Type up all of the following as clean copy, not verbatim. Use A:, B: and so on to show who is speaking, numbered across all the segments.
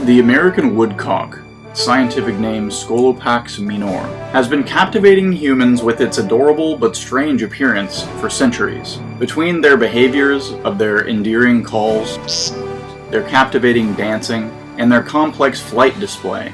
A: The American woodcock, scientific name Scolopax minor, has been captivating humans with its adorable but strange appearance for centuries. Between their behaviors of their endearing calls, their captivating dancing, and their complex flight display,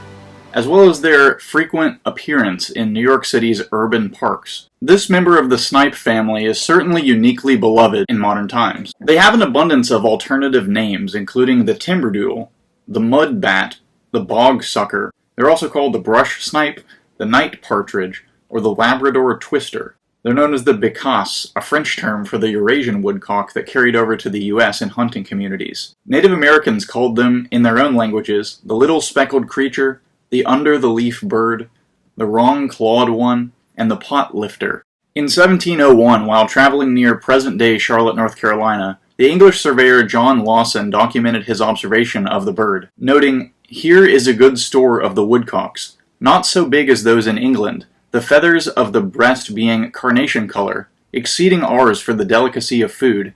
A: as well as their frequent appearance in New York City's urban parks, this member of the snipe family is certainly uniquely beloved in modern times. They have an abundance of alternative names, including the timberdoodle, the mud bat, the bog sucker. They're also called the brush snipe, the night partridge, or the Labrador twister. They're known as the bécasse, a French term for the Eurasian woodcock that carried over to the US in hunting communities. Native Americans called them, in their own languages, the little speckled creature, the under-the-leaf bird, the wrong-clawed one, and the pot lifter. In 1701, while traveling near present-day Charlotte, North Carolina, the English surveyor John Lawson documented his observation of the bird, noting, "Here is a good store of the woodcocks, not so big as those in England, the feathers of the breast being carnation color, exceeding ours for the delicacy of food.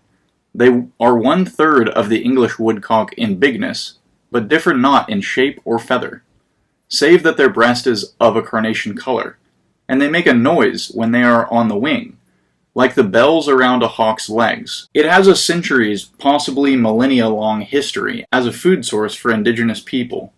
A: They are 1/3 of the English woodcock in bigness, but differ not in shape or feather, save that their breast is of a carnation color, and they make a noise when they are on the wing, like the bells around a hawk's legs." It has a centuries, possibly millennia-long history as a food source for indigenous people.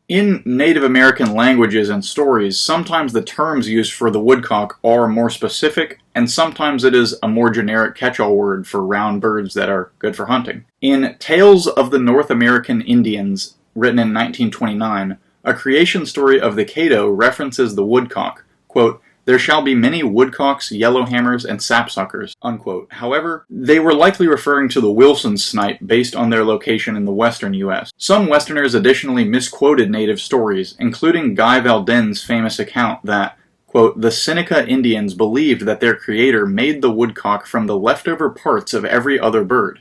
A: In Native American languages and stories, sometimes the terms used for the woodcock are more specific, and sometimes it is a more generic catch-all word for round birds that are good for hunting. In Tales of the North American Indians, written in 1929, a creation story of the Caddo references the woodcock, quote, "There shall be many woodcocks, yellowhammers, and sapsuckers," unquote. However, they were likely referring to the Wilson snipe based on their location in the western U.S. Some Westerners additionally misquoted native stories, including Guy Valden's famous account that, quote, "The Seneca Indians believed that their creator made the woodcock from the leftover parts of every other bird.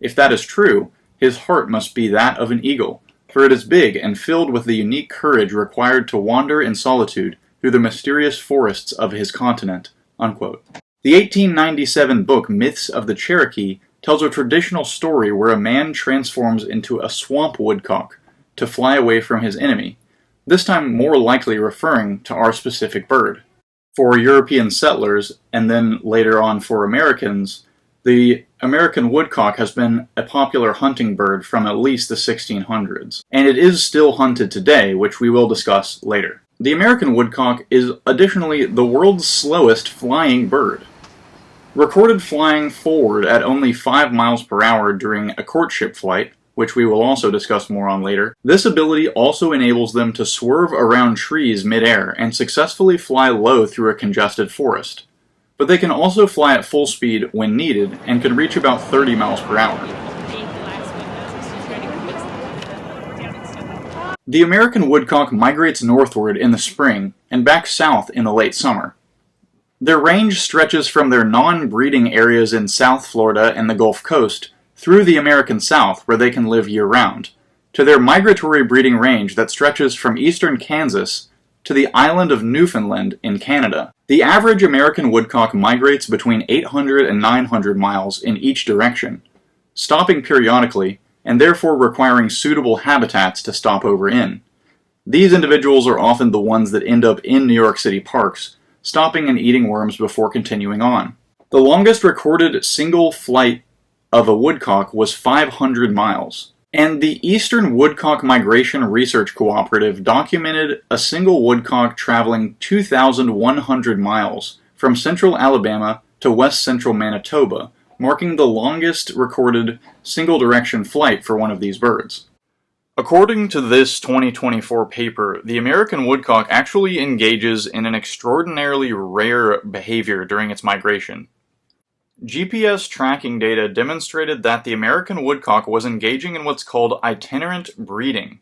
A: If that is true, his heart must be that of an eagle, for it is big and filled with the unique courage required to wander in solitude through the mysterious forests of his continent," unquote. The 1897 book Myths of the Cherokee tells a traditional story where a man transforms into a swamp woodcock to fly away from his enemy, this time more likely referring to our specific bird. For European settlers, and then later on for Americans, the American woodcock has been a popular hunting bird from at least the 1600s, and it is still hunted today, which we will discuss later. The American woodcock is additionally the world's slowest flying bird. Recorded flying forward at only 5 miles per hour during a courtship flight, which we will also discuss more on later, this ability also enables them to swerve around trees mid-air and successfully fly low through a congested forest. But they can also fly at full speed when needed and can reach about 30 miles per hour. The American woodcock migrates northward in the spring and back south in the late summer. Their range stretches from their non-breeding areas in South Florida and the Gulf Coast through the American South, where they can live year-round, to their migratory breeding range that stretches from eastern Kansas to the island of Newfoundland in Canada. The average American woodcock migrates between 800 and 900 miles in each direction, stopping periodically and therefore requiring suitable habitats to stop over in. These individuals are often the ones that end up in New York City parks, stopping and eating worms before continuing on. The longest recorded single flight of a woodcock was 500 miles. And the Eastern Woodcock Migration Research Cooperative documented a single woodcock traveling 2,100 miles from central Alabama to west central Manitoba, marking the longest recorded single-direction flight for one of these birds. According to this 2024 paper, the American woodcock actually engages in an extraordinarily rare behavior during its migration. GPS tracking data demonstrated that the American woodcock was engaging in what's called itinerant breeding.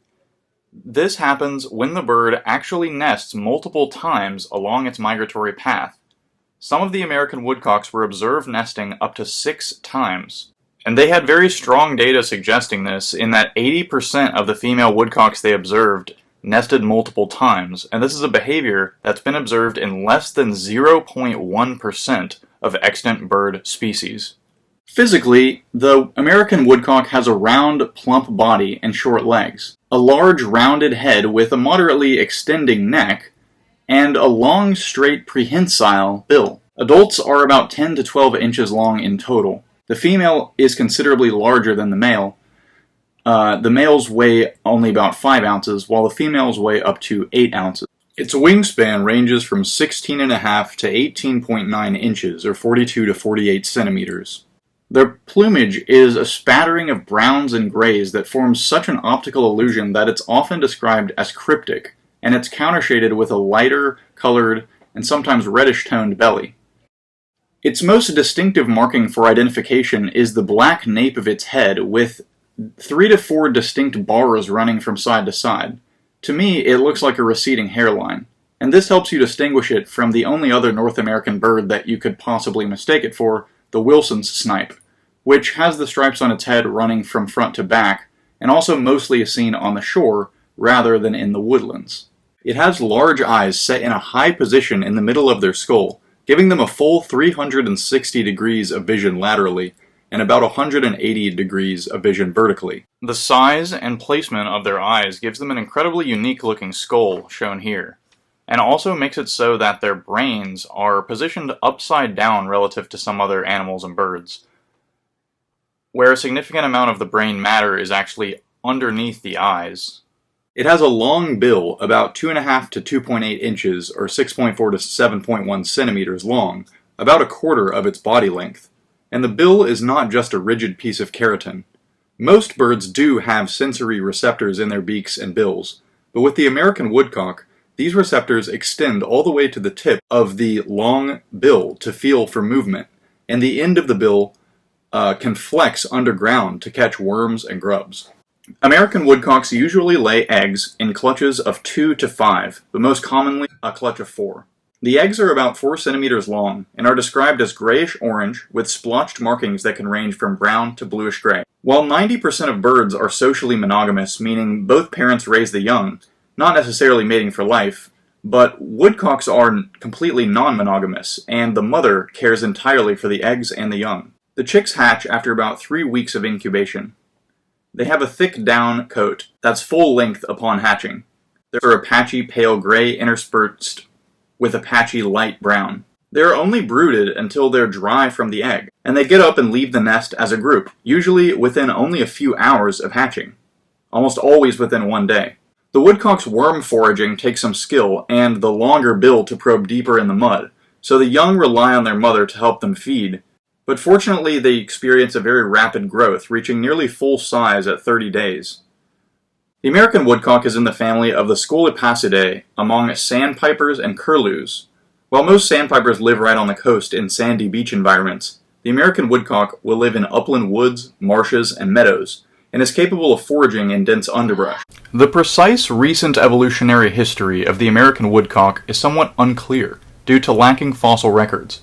A: This happens when the bird actually nests multiple times along its migratory path. Some of the American woodcocks were observed nesting up to 6 times. And they had very strong data suggesting this, in that 80% of the female woodcocks they observed nested multiple times, and this is a behavior that's been observed in less than 0.1% of extant bird species. Physically, the American woodcock has a round, plump body and short legs. a large rounded head with a moderately extending neck, and a long, straight, prehensile bill. Adults are about 10 to 12 inches long in total. The female is considerably larger than the male. The males weigh only about 5 ounces, while the females weigh up to 8 ounces. Its wingspan ranges from 16.5 to 18.9 inches, or 42 to 48 centimeters. Their plumage is a spattering of browns and grays that forms such an optical illusion that it's often described as cryptic, and it's countershaded with a lighter colored and sometimes reddish-toned belly. Its most distinctive marking for identification is the black nape of its head with 3 to 4 distinct bars running from side to side. To me, it looks like a receding hairline, and this helps you distinguish it from the only other North American bird that you could possibly mistake it for, the Wilson's snipe, which has the stripes on its head running from front to back, and also mostly is seen on the shore rather than in the woodlands. It has large eyes set in a high position in the middle of their skull, giving them a full 360 degrees of vision laterally, and about 180 degrees of vision vertically. The size and placement of their eyes gives them an incredibly unique looking skull, shown here, and also makes it so that their brains are positioned upside down relative to some other animals and birds, where a significant amount of the brain matter is actually underneath the eyes. It has a long bill, about 2.5 to 2.8 inches, or 6.4 to 7.1 centimeters long, about a quarter of its body length. And the bill is not just a rigid piece of keratin. Most birds do have sensory receptors in their beaks and bills, but with the American woodcock, these receptors extend all the way to the tip of the long bill to feel for movement, and the end of the bill can flex underground to catch worms and grubs. American woodcocks usually lay eggs in clutches of 2 to 5, but most commonly a clutch of 4. The eggs are about 4 centimeters long and are described as grayish-orange with splotched markings that can range from brown to bluish-gray. While 90% of birds are socially monogamous, meaning both parents raise the young, not necessarily mating for life, but woodcocks are completely non-monogamous, and the mother cares entirely for the eggs and the young. The chicks hatch after about 3 weeks of incubation. They have a thick down coat that's full length upon hatching. They're a patchy pale gray interspersed with a patchy light brown. They are only brooded until they're dry from the egg, and they get up and leave the nest as a group, usually within only a few hours of hatching, almost always within 1 day. The woodcock's worm foraging takes some skill and the longer bill to probe deeper in the mud, so the young rely on their mother to help them feed, but fortunately they experience a very rapid growth, reaching nearly full size at 30 days. The American woodcock is in the family of the Scolopacidae among sandpipers and curlews. While most sandpipers live right on the coast in sandy beach environments, the American woodcock will live in upland woods, marshes, and meadows, and is capable of foraging in dense underbrush. The precise recent evolutionary history of the American woodcock is somewhat unclear, due to lacking fossil records.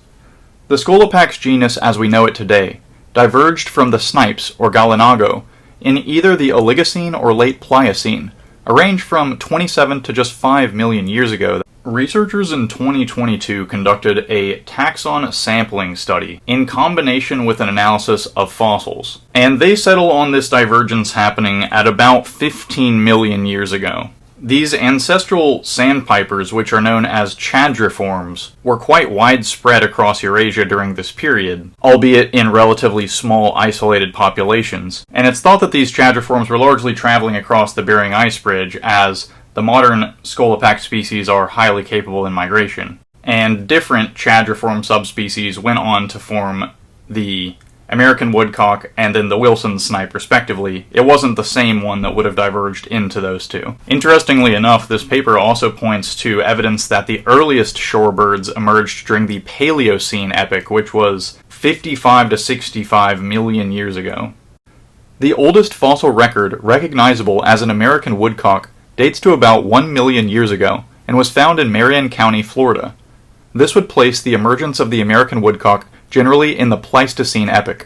A: The Scolopax genus as we know it today diverged from the snipes, or gallinago, in either the Oligocene or late Pliocene, a range from 27 to just 5 million years ago. Researchers in 2022 conducted a taxon sampling study in combination with an analysis of fossils, and they settle on this divergence happening at about 15 million years ago. These ancestral sandpipers, which are known as chadriforms, were quite widespread across Eurasia during this period, albeit in relatively small isolated populations, and it's thought that these chadriforms were largely traveling across the Bering Ice Bridge, as the modern Scolopax species are highly capable in migration, and different chadriform subspecies went on to form the American woodcock and then the Wilson snipe respectively. It wasn't the same one that would have diverged into those two. Interestingly enough, this paper also points to evidence that the earliest shorebirds emerged during the Paleocene epoch, which was 55 to 65 million years ago. The oldest fossil record recognizable as an American woodcock dates to about 1 million years ago and was found in Marion County, Florida. This would place the emergence of the American woodcock generally in the Pleistocene epoch.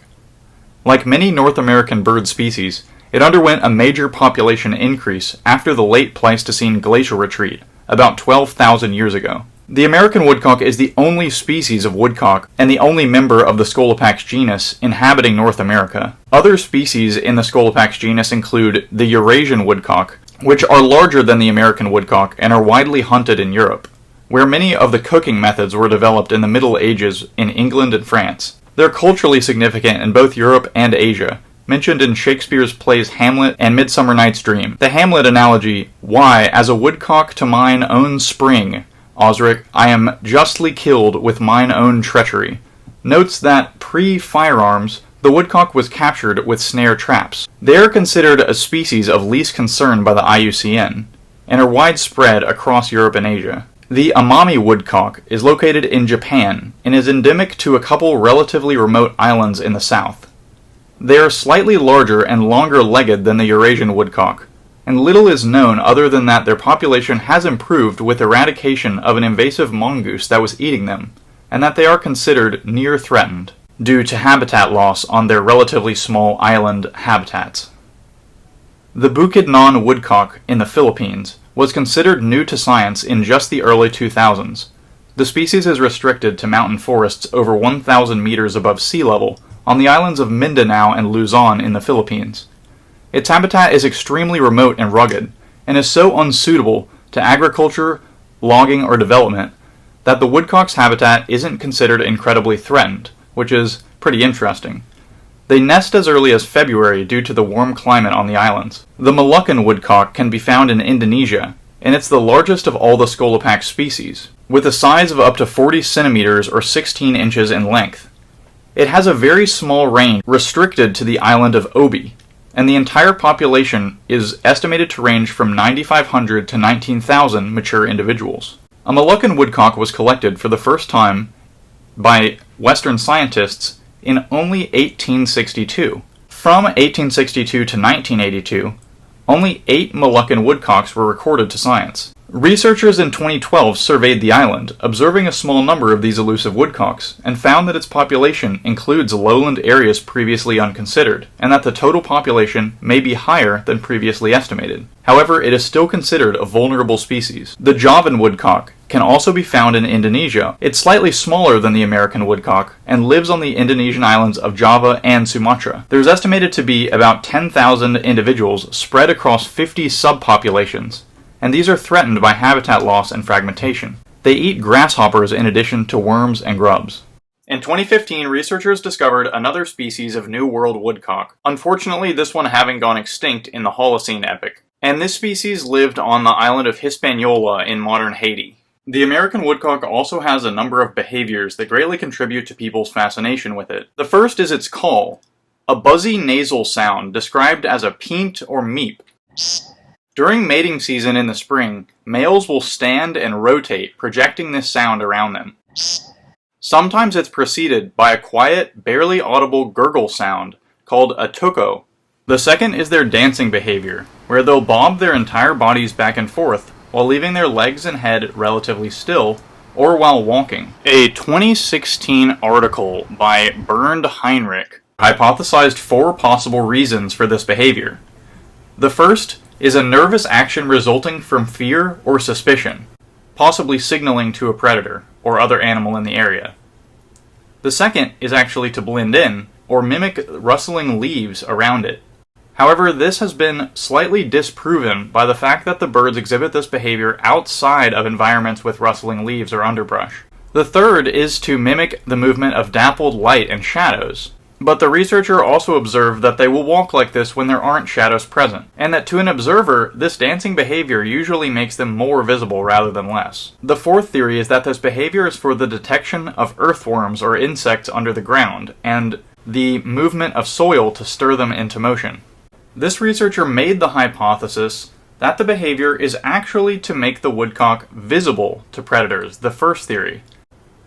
A: Like many North American bird species, it underwent a major population increase after the late Pleistocene glacial retreat, about 12,000 years ago. The American woodcock is the only species of woodcock and the only member of the Scolopax genus inhabiting North America. Other species in the Scolopax genus include the Eurasian woodcock, which are larger than the American woodcock and are widely hunted in Europe, where many of the cooking methods were developed in the Middle Ages in England and France. They're culturally significant in both Europe and Asia, mentioned in Shakespeare's plays Hamlet and Midsummer Night's Dream. The Hamlet analogy, "Why, as a woodcock to mine own spring, Osric, I am justly killed with mine own treachery," notes that pre-firearms, the woodcock was captured with snare traps. They are considered a species of least concern by the IUCN, and are widespread across Europe and Asia. The Amami woodcock is located in Japan, and is endemic to a couple relatively remote islands in the south. They are slightly larger and longer-legged than the Eurasian woodcock, and little is known other than that their population has improved with eradication of an invasive mongoose that was eating them, and that they are considered near threatened due to habitat loss on their relatively small island habitats. The Bukidnon woodcock in the Philippines was considered new to science in just the early 2000s. The species is restricted to mountain forests over 1,000 meters above sea level on the islands of Mindanao and Luzon in the Philippines. Its habitat is extremely remote and rugged, and is so unsuitable to agriculture, logging, or development that the woodcock's habitat isn't considered incredibly threatened, which is pretty interesting. They nest as early as February due to the warm climate on the islands. The Moluccan woodcock can be found in Indonesia, and it's the largest of all the Scolopax species, with a size of up to 40 centimeters or 16 inches in length. It has a very small range restricted to the island of Obi, and the entire population is estimated to range from 9,500 to 19,000 mature individuals. A Moluccan woodcock was collected for the first time by Western scientists in only 1862. From 1862 to 1982, only 8 Moluccan woodcocks were recorded to science. Researchers in 2012 surveyed the island, observing a small number of these elusive woodcocks, and found that its population includes lowland areas previously unconsidered, and that the total population may be higher than previously estimated. However, it is still considered a vulnerable species. The Javan woodcock can also be found in Indonesia. It's slightly smaller than the American woodcock, and lives on the Indonesian islands of Java and Sumatra. There's estimated to be about 10,000 individuals spread across 50 subpopulations, and these are threatened by habitat loss and fragmentation. They eat grasshoppers in addition to worms and grubs. In 2015, researchers discovered another species of New World woodcock, unfortunately this one having gone extinct in the Holocene epoch, and this species lived on the island of Hispaniola in modern Haiti. The American woodcock also has a number of behaviors that greatly contribute to people's fascination with it. The first is its call, a buzzy nasal sound described as a peent or meep. During mating season in the spring, males will stand and rotate, projecting this sound around them. Sometimes it's preceded by a quiet, barely audible gurgle sound called a tuko. The second is their dancing behavior, where they'll bob their entire bodies back and forth while leaving their legs and head relatively still, or while walking. A 2016 article by Bernd Heinrich hypothesized 4 possible reasons for this behavior. The first is a nervous action resulting from fear or suspicion, possibly signaling to a predator or other animal in the area. The second is actually to blend in or mimic rustling leaves around it. However, this has been slightly disproven by the fact that the birds exhibit this behavior outside of environments with rustling leaves or underbrush. The third is to mimic the movement of dappled light and shadows. But the researcher also observed that they will walk like this when there aren't shadows present, and that to an observer, this dancing behavior usually makes them more visible rather than less. The fourth theory is that this behavior is for the detection of earthworms or insects under the ground, and the movement of soil to stir them into motion. This researcher made the hypothesis that the behavior is actually to make the woodcock visible to predators, the first theory.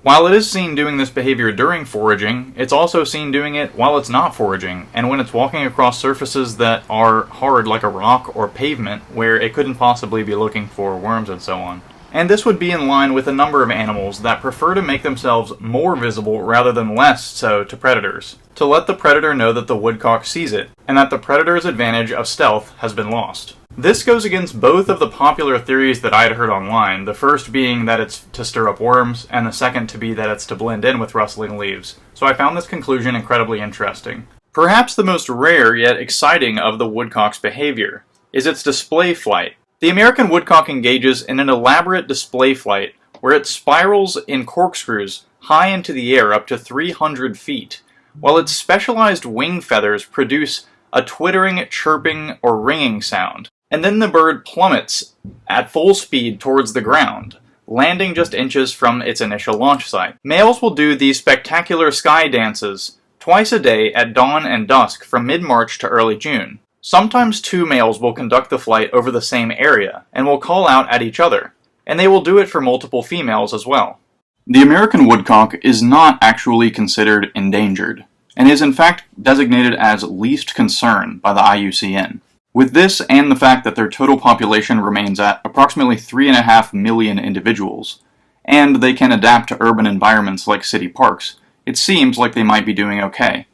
A: While it is seen doing this behavior during foraging, it's also seen doing it while it's not foraging, and when it's walking across surfaces that are hard like a rock or pavement, where it couldn't possibly be looking for worms and so on. And this would be in line with a number of animals that prefer to make themselves more visible rather than less so to predators, to let the predator know that the woodcock sees it, and that the predator's advantage of stealth has been lost. This goes against both of the popular theories that I'd heard online, the first being that it's to stir up worms, and the second to be that it's to blend in with rustling leaves, so I found this conclusion incredibly interesting. Perhaps the most rare yet exciting of the woodcock's behavior is its display flight. The American woodcock engages in an elaborate display flight where it spirals in corkscrews high into the air up to 300 feet, while its specialized wing feathers produce a twittering, chirping, or ringing sound. And then the bird plummets at full speed towards the ground, landing just inches from its initial launch site. Males will do these spectacular sky dances twice a day at dawn and dusk from mid-March to early June. Sometimes two males will conduct the flight over the same area and will call out at each other, and they will do it for multiple females as well. The American woodcock is not actually considered endangered, and is in fact designated as least concern by the IUCN. With this and the fact that their total population remains at approximately 3.5 million individuals, and they can adapt to urban environments like city parks, it seems like they might be doing okay.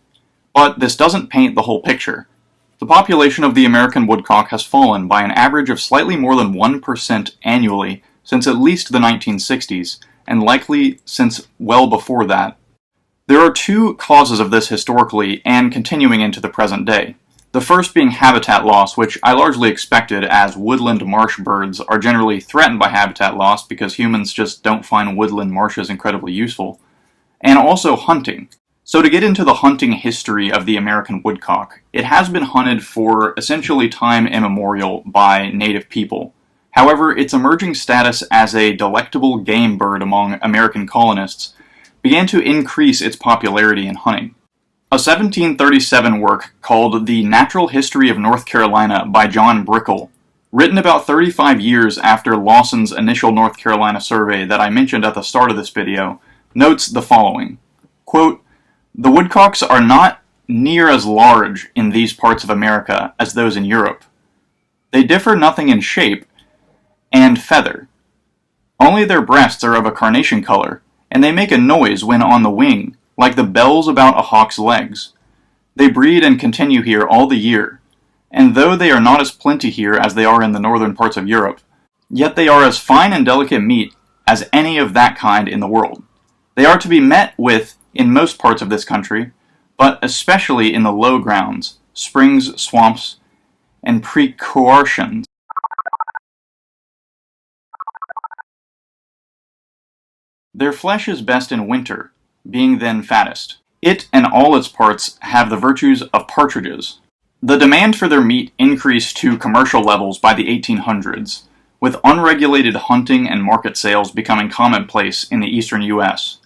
A: But this doesn't paint the whole picture. The population of the American woodcock has fallen by an average of slightly more than 1% annually since at least the 1960s, and likely since well before that. There are two causes of this historically and continuing into the present day. The first being habitat loss, which I largely expected, as woodland marsh birds are generally threatened by habitat loss because humans just don't find woodland marshes incredibly useful, and also hunting. So to get into the hunting history of the American woodcock, it has been hunted for essentially time immemorial by native people. However, its emerging status as a delectable game bird among American colonists began to increase its popularity in hunting. A 1737 work called The Natural History of North Carolina by John Brickell, written about 35 years after Lawson's initial North Carolina survey that I mentioned at the start of this video, notes the following, quote, "The woodcocks are not near as large in these parts of America as those in Europe. They differ nothing in shape and feather. Only their breasts are of a carnation color, and they make a noise when on the wing, like the bells about a hawk's legs. They breed and continue here all the year, and though they are not as plenty here as they are in the northern parts of Europe, yet they are as fine and delicate meat as any of that kind in the world. They are to be met with in most parts of this country, but especially in the low grounds, springs, swamps, and precautions. Their flesh is best in winter, being then fattest. It and all its parts have the virtues of partridges. The demand for their meat increased to commercial levels by the 1800s, with unregulated hunting and market sales becoming commonplace in the eastern U.S.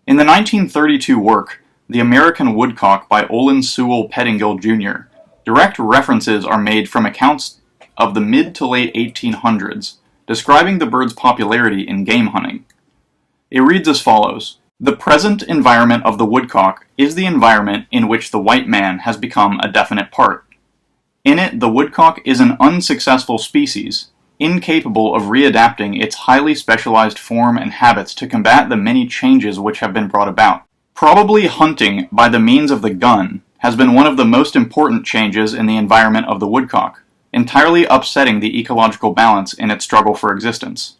A: In the 1932 work, The American Woodcock by Olin Sewell Pettingill, Jr., direct references are made from accounts of the mid to late 1800s, describing the bird's popularity in game hunting. It reads as follows: "The present environment of the woodcock is the environment in which the white man has become a definite part. In it, the woodcock is an unsuccessful species, incapable of readapting its highly specialized form and habits to combat the many changes which have been brought about. Probably hunting by the means of the gun has been one of the most important changes in the environment of the woodcock, entirely upsetting the ecological balance in its struggle for existence.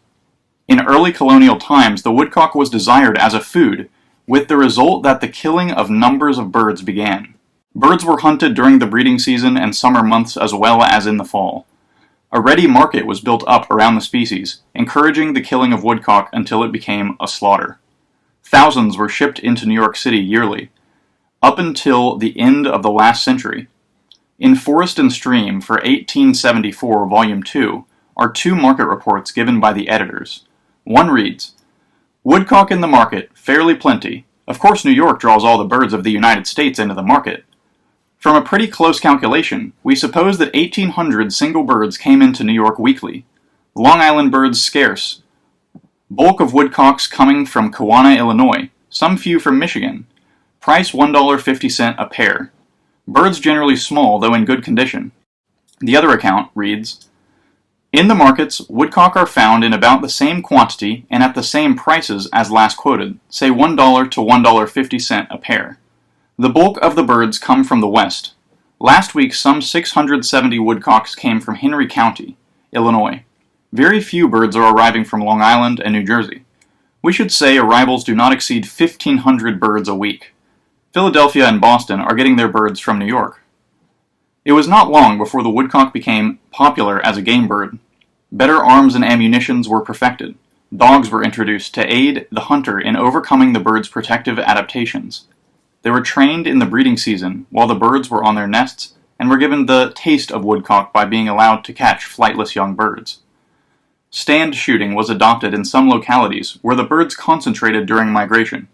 A: In early colonial times, the woodcock was desired as a food, with the result that the killing of numbers of birds began. Birds were hunted during the breeding season and summer months as well as in the fall. A ready market was built up around the species, encouraging the killing of woodcock until it became a slaughter. Thousands were shipped into New York City yearly, up until the end of the last century. In Forest and Stream for 1874, Volume 2, are two market reports given by the editors. One reads, "Woodcock in the market, fairly plenty. Of course New York draws all the birds of the United States into the market. From a pretty close calculation, we suppose that 1,800 single birds came into New York weekly. Long Island birds scarce. Bulk of woodcocks coming from Kewanee, Illinois, some few from Michigan. Price $1.50 a pair. Birds generally small, though in good condition." The other account reads, "In the markets, woodcock are found in about the same quantity and at the same prices as last quoted, say $1 to $1.50 a pair. The bulk of the birds come from the west. Last week some 670 woodcocks came from Henry County, Illinois. Very few birds are arriving from Long Island and New Jersey. We should say arrivals do not exceed 1,500 birds a week. Philadelphia and Boston are getting their birds from New York." It was not long before the woodcock became popular as a game bird. Better arms and ammunitions were perfected. Dogs were introduced to aid the hunter in overcoming the bird's protective adaptations. They were trained in the breeding season while the birds were on their nests and were given the taste of woodcock by being allowed to catch flightless young birds. Stand shooting was adopted in some localities where the birds concentrated during migration.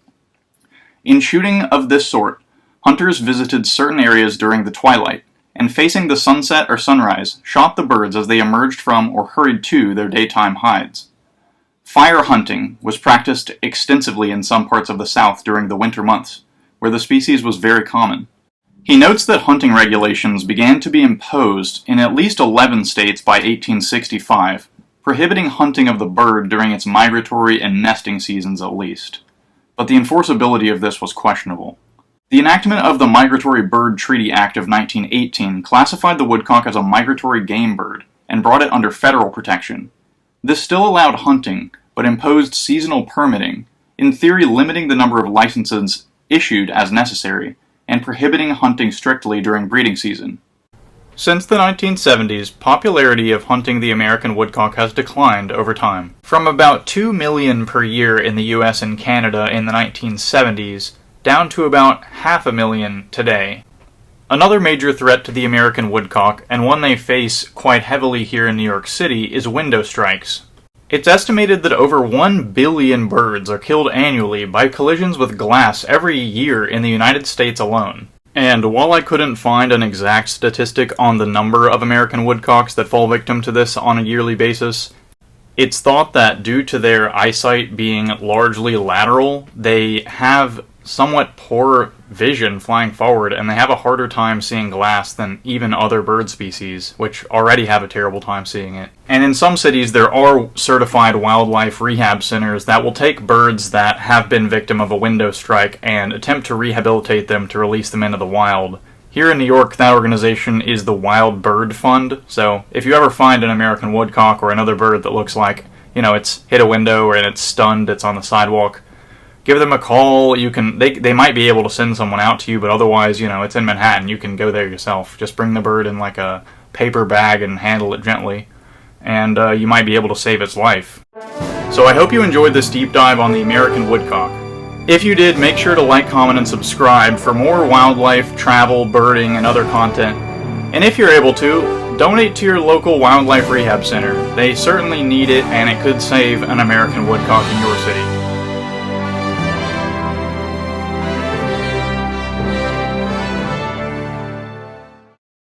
A: In shooting of this sort, hunters visited certain areas during the twilight, and facing the sunset or sunrise, shot the birds as they emerged from or hurried to their daytime hides. Fire hunting was practiced extensively in some parts of the South during the winter months, where the species was very common. He notes that hunting regulations began to be imposed in at least 11 states by 1865, prohibiting hunting of the bird during its migratory and nesting seasons at least. But the enforceability of this was questionable. The enactment of the Migratory Bird Treaty Act of 1918 classified the woodcock as a migratory game bird and brought it under federal protection. This still allowed hunting, but imposed seasonal permitting, in theory limiting the number of licenses issued as necessary, and prohibiting hunting strictly during breeding season. Since the 1970s, popularity of hunting the American woodcock has declined over time. From about 2 million per year in the US and Canada in the 1970s, down to about 500,000 today. Another major threat to the American woodcock, and one they face quite heavily here in New York City, is window strikes. It's estimated that over 1 billion birds are killed annually by collisions with glass every year in the United States alone. And while I couldn't find an exact statistic on the number of American woodcocks that fall victim to this on a yearly basis, it's thought that due to their eyesight being largely lateral, they have somewhat poor vision flying forward, and they have a harder time seeing glass than even other bird species, which already have a terrible time seeing it. And in some cities, there are certified wildlife rehab centers that will take birds that have been victim of a window strike and attempt to rehabilitate them to release them into the wild. Here in New York, that organization is the Wild Bird Fund, so if you ever find an American woodcock or another bird that looks like, it's hit a window or it's stunned, it's on the sidewalk, give them a call. They might be able to send someone out to you, but otherwise, it's in Manhattan. You can go there yourself. Just bring the bird in like a paper bag and handle it gently, and you might be able to save its life. So I hope you enjoyed this deep dive on the American woodcock. If you did, make sure to like, comment, and subscribe for more wildlife, travel, birding, and other content. And if you're able to, donate to your local wildlife rehab center. They certainly need it, and it could save an American woodcock in your city.